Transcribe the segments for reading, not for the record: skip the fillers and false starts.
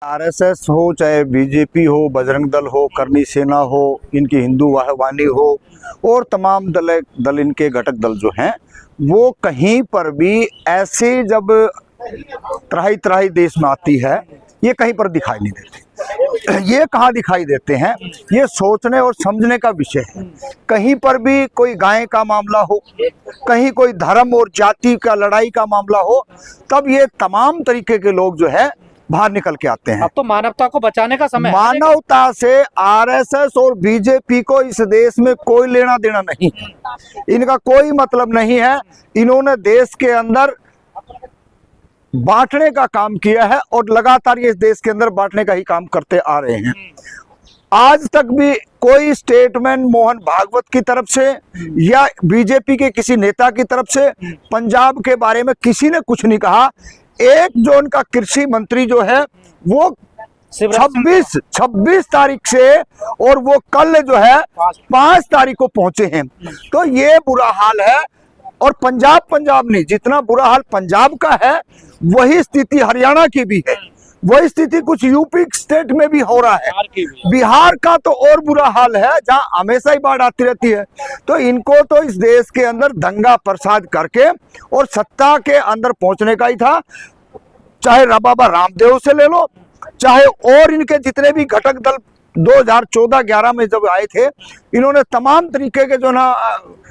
RSS हो, चाहे BJP हो, बजरंग दल हो, करनी सेना हो, इनकी हिंदू वाहिनी हो और तमाम दल इनके घटक दल जो हैं, वो कहीं पर भी ऐसे जब त्राही त्राही देश में आती है, ये कहीं पर दिखाई नहीं देते। ये कहाँ दिखाई देते हैं, ये सोचने और समझने का विषय है। कहीं पर भी कोई गाय का मामला हो, कहीं कोई धर्म और जाति का लड़ाई का मामला हो, तब ये तमाम तरीके के लोग जो है बाहर निकल के आते हैं। अब तो मानवता को बचाने का समय है। मानवता से आरएसएस और बीजेपी को इस देश में कोई लेना देना नहीं, इनका कोई मतलब नहीं है। इन्होंने देश के अंदर बांटने का काम किया है और लगातार ये इस देश के अंदर बांटने का ही काम करते आ रहे हैं। आज तक भी कोई स्टेटमेंट मोहन भागवत की तरफ से या बीजेपी के किसी नेता की तरफ से पंजाब के बारे में किसी ने कुछ नहीं कहा। एक जो उनका कृषि मंत्री जो है वो 26 तारीख से और वो कल जो है 5 तारीख को पहुंचे हैं। तो ये बुरा हाल है। और पंजाब नहीं, जितना बुरा हाल पंजाब का है वही स्थिति हरियाणा की भी है, वही स्थिति कुछ यूपी स्टेट में भी हो रहा है। बिहार का तो और बुरा हाल है, जहां हमेशा ही बाढ़ आती रहती है। तो इनको तो इस देश के अंदर दंगा प्रसाद करके और सत्ता के अंदर पहुंचने का ही था। चाहे बाबा रामदेव से ले लो, चाहे और इनके जितने भी घटक दल 2014-11 में जब आए थे, इन्होंने तमाम तरीके के जो ना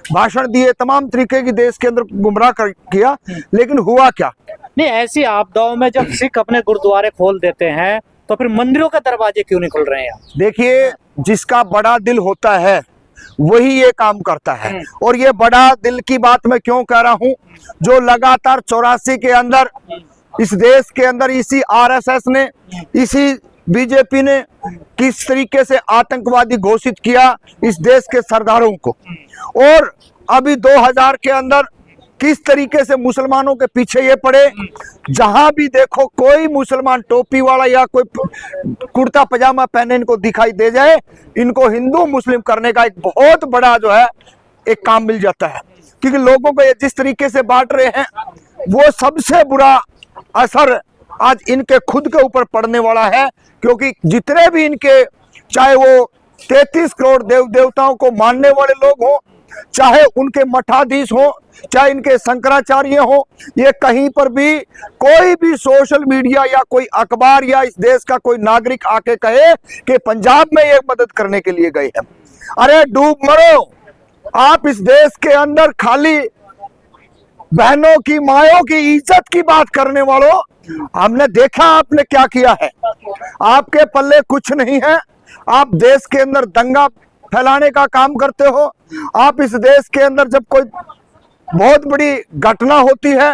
भाषण दिए, तमाम तरीके की देश के अंदर गुमराह किया, लेकिन हुआ क्या? नहीं, ऐसी आपदाओं में जब सिख अपने गुरुद्वारे खोल देते हैं तो फिर मंदिरों के दरवाजे क्यों नहीं खुल रहे हैं? देखिए, जिसका बड़ा दिल होता है वही ये काम करता है। और ये बड़ा दिल की बात मैं क्यों कह रहा हूं, जो लगातार 84 के अंदर इस देश के अंदर इसी आरएसएस ने, इसी बीजेपी ने किस तरीके से आतंकवादी घोषित किया इस देश के सरदारों को, और अभी 2000 के अंदर किस तरीके से मुसलमानों के पीछे ये पड़े। जहां भी देखो कोई मुसलमान टोपी वाला या कोई कुर्ता पजामा पहने इनको दिखाई दे जाए, इनको हिंदू मुस्लिम करने का एक बहुत बड़ा जो है एक काम मिल जाता है। क्योंकि लोगों को ये जिस तरीके से बांट रहे हैं, वो सबसे बुरा असर आज इनके खुद के ऊपर पड़ने वाला है। क्योंकि जितने भी इनके, चाहे वो 33 करोड़ देव देवताओं को मानने वाले लोग हों, चाहे उनके मठाधीश हो, चाहे इनके शंकराचार्य हो, ये कहीं पर भी कोई भी सोशल मीडिया या कोई अखबार या इस देश का कोई नागरिक आके कहे कि पंजाब में ये मदद करने के लिए गए हैं, अरे डूब मरो। आप इस देश के अंदर खाली बहनों की, मायों की इज्जत की बात करने वालों, हमने देखा आपने क्या किया है। आपके पल्ले कुछ नहीं है। आप देश के अंदर दंगा फैलाने का काम करते हो। आप इस देश के अंदर जब कोई बहुत बड़ी घटना होती है,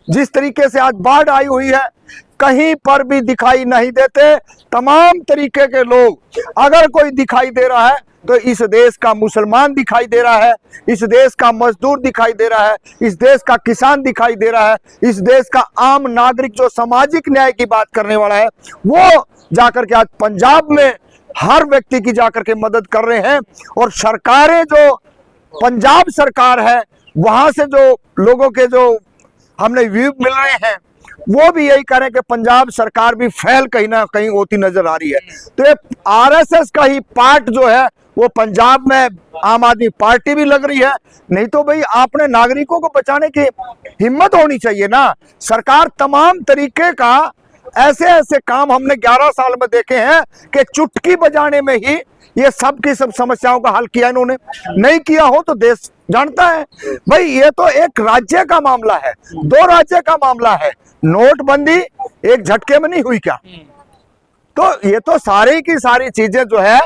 जिस तरीके से आज बाढ़ आई हुई है, कहीं पर भी दिखाई नहीं देते। तमाम तरीके के लोग, अगर कोई दिखाई दे रहा है तो इस देश का मुसलमान दिखाई दे रहा है, इस देश का मजदूर दिखाई दे रहा है, इस देश का किसान दिखाई दे रहा है, इस देश का आम नागरिक जो सामाजिक न्याय की बात करने वाला है, वो जाकर के आज पंजाब में हर व्यक्ति की जाकर के मदद कर रहे हैं। और सरकारें, जो पंजाब सरकार है, वहां से जो लोगों के जो हमने व्यू मिल रहे हैं, वो भी यही करें कि पंजाब सरकार भी फेल कहीं ना कहीं होती नजर आ रही है। तो ये आरएसएस का ही पार्ट जो है वो पंजाब में आम आदमी पार्टी भी लग रही है। नहीं तो भाई आपने नागरिकों को बचाने की हिम्मत होनी चाहिए ना। सरकार तमाम तरीके का ऐसे ऐसे काम हमने 11 साल में देखे हैं कि चुटकी बजाने में ही ये सब की सब समस्याओं का हल किया। इन्होंने नहीं किया हो तो देश जानता है भाई, ये तो एक राज्य का मामला है, 2 राज्य का मामला है। नोटबंदी एक झटके में नहीं हुई क्या? तो ये तो सारी की सारी चीजें जो है